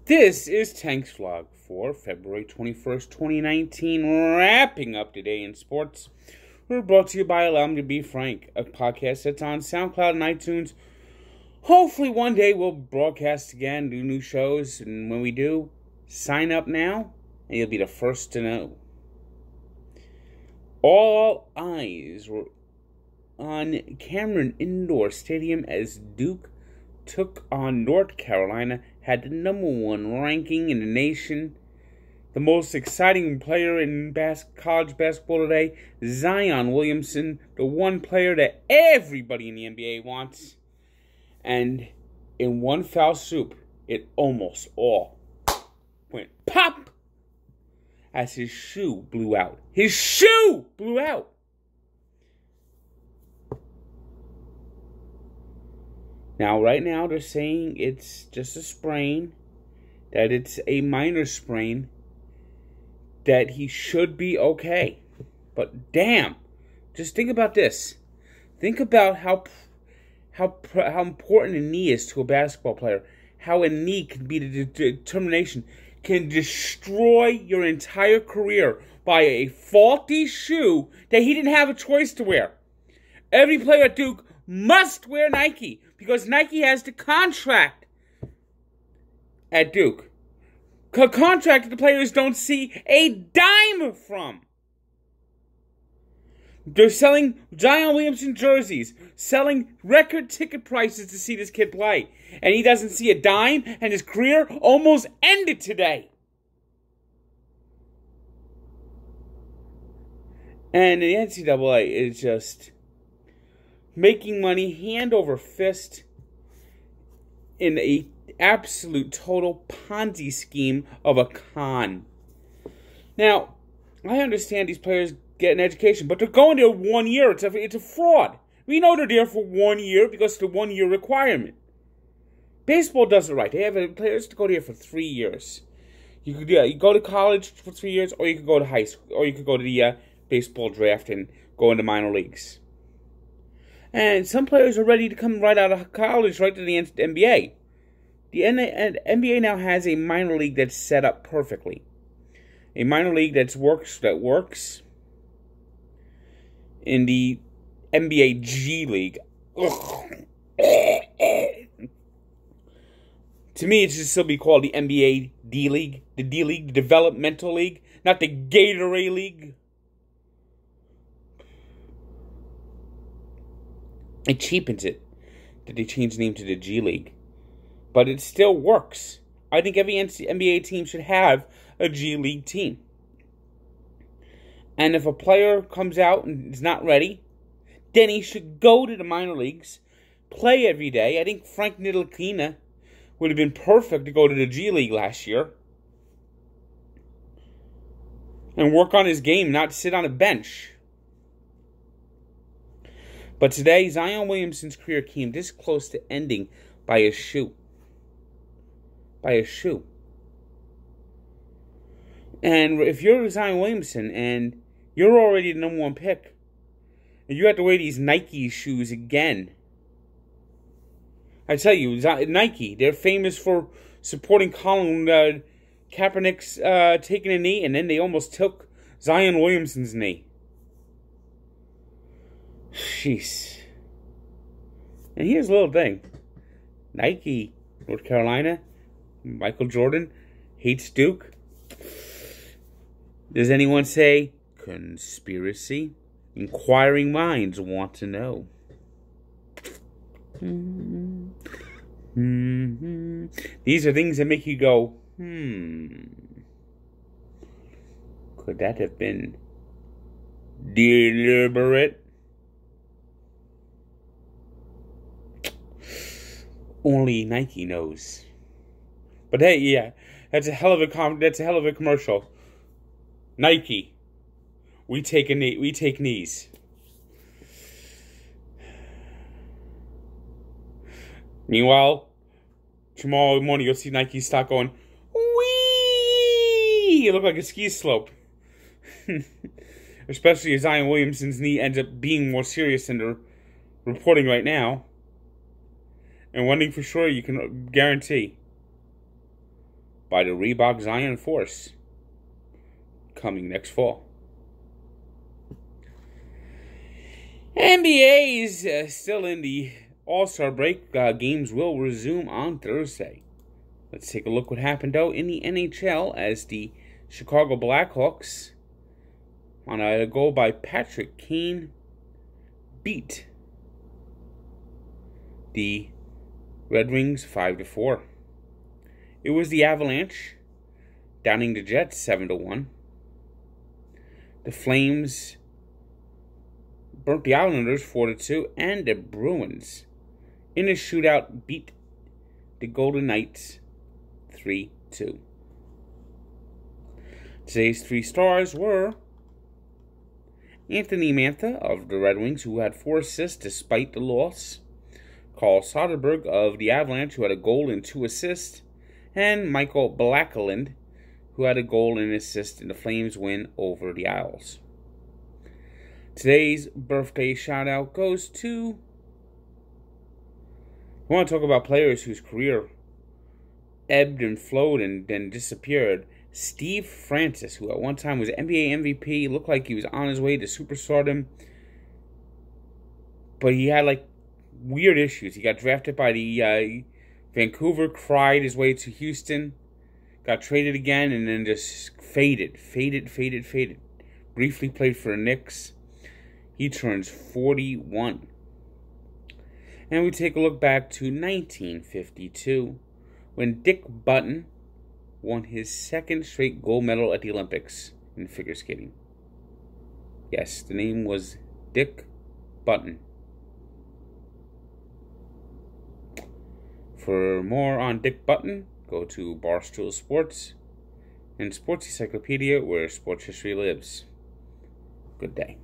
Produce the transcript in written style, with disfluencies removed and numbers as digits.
This is Tank's vlog for February 21st, 2019, wrapping up today in sports. We're brought to you by Allow Me to Be Frank, a podcast that's on SoundCloud and iTunes. Hopefully one day we'll broadcast again, do new shows, and when we do, sign up now, and you'll be the first to know. All eyes were on Cameron Indoor Stadium as Duke took on North Carolina, had the #1 ranking in the nation. The most exciting player in college basketball today, Zion Williamson, the one player that everybody in the NBA wants. And in one foul swoop, it almost all went pop as his shoe blew out. His shoe blew out! Now, right now, they're saying it's just a sprain, that it's a minor sprain, that he should be okay. But damn, just think about this. Think about how important a knee is to a basketball player. How a knee can be the determination, can destroy your entire career by a faulty shoe that he didn't have a choice to wear. Every player at Duke must wear Nike because Nike has the contract at Duke. Contract that the players don't see a dime from. They're selling Zion Williamson jerseys, selling record ticket prices to see this kid play. And he doesn't see a dime, and his career almost ended today. And the NCAA is just making money hand over fist in a absolute total Ponzi scheme of a con. Now, I understand these players get an education, but they're going there 1 year. It's a fraud. We know they're there for 1 year because it's the 1 year requirement. Baseball does it right. They have players to go there for 3 years. You go to college for 3 years, or you could go to high school, or you could go to the baseball draft and go into minor leagues. And some players are ready to come right out of college, right to the NBA. The NBA now has a minor league that's set up perfectly. A minor league that works in the NBA G League. To me, it should still be called the NBA D League. The D League, the Developmental League, not the Gatorade League. It cheapens it that they changed the name to the G League. But it still works. I think every NBA team should have a G League team. And if a player comes out and is not ready, then he should go to the minor leagues, play every day. I think Frank Ntilikina would have been perfect to go to the G League last year. And work on his game, not sit on a bench. But today, Zion Williamson's career came this close to ending by a shoe. By a shoe. And if you're Zion Williamson and you're already the #1 pick, and you have to wear these Nike shoes again, I tell you, Nike, they're famous for supporting Colin Kaepernick's taking a knee, and then they almost took Zion Williamson's knee. Jeez. And here's a little thing. Nike, North Carolina, Michael Jordan hates Duke. Does anyone say conspiracy? Inquiring minds want to know. These are things that make you go, could that have been deliberate? Only Nike knows. But hey, yeah, that's a hell of a commercial. Nike, we take knees. Meanwhile, tomorrow morning you'll see Nike stock going, wee! It looked like a ski slope. Especially as Zion Williamson's knee ends up being more serious than they're reporting right now. And one thing for sure you can guarantee, by the Reebok Zion Force, coming next fall. NBA is still in the All-Star break. Games will resume on Thursday. Let's take a look what happened out in the NHL as the Chicago Blackhawks, on a goal by Patrick Kane, beat the Red Wings 5-4. It was the Avalanche downing the Jets 7-1. The Flames burnt the Islanders 4-2, and the Bruins in a shootout beat the Golden Knights 3-2. Today's 3 stars were Anthony Mantha of the Red Wings, who had 4 assists despite the loss, Carl Soderberg of the Avalanche, who had a goal and 2 assists, and Michael Blackeland, who had a goal and an assist in the Flames' win over the Isles. Today's birthday shout-out goes to... I want to talk about players whose career ebbed and flowed and then disappeared. Steve Francis, who at one time was NBA MVP, looked like he was on his way to superstardom, but he had like weird issues. He got drafted by the Vancouver, cried his way to Houston, got traded again, and then just faded. Briefly played for the Knicks. He turns 41. And we take a look back to 1952, when Dick Button won his 2nd straight gold medal at the Olympics in figure skating. Yes, the name was Dick Button. For more on Dick Button, go to Barstool Sports and Sports Encyclopedia, where sports history lives. Good day.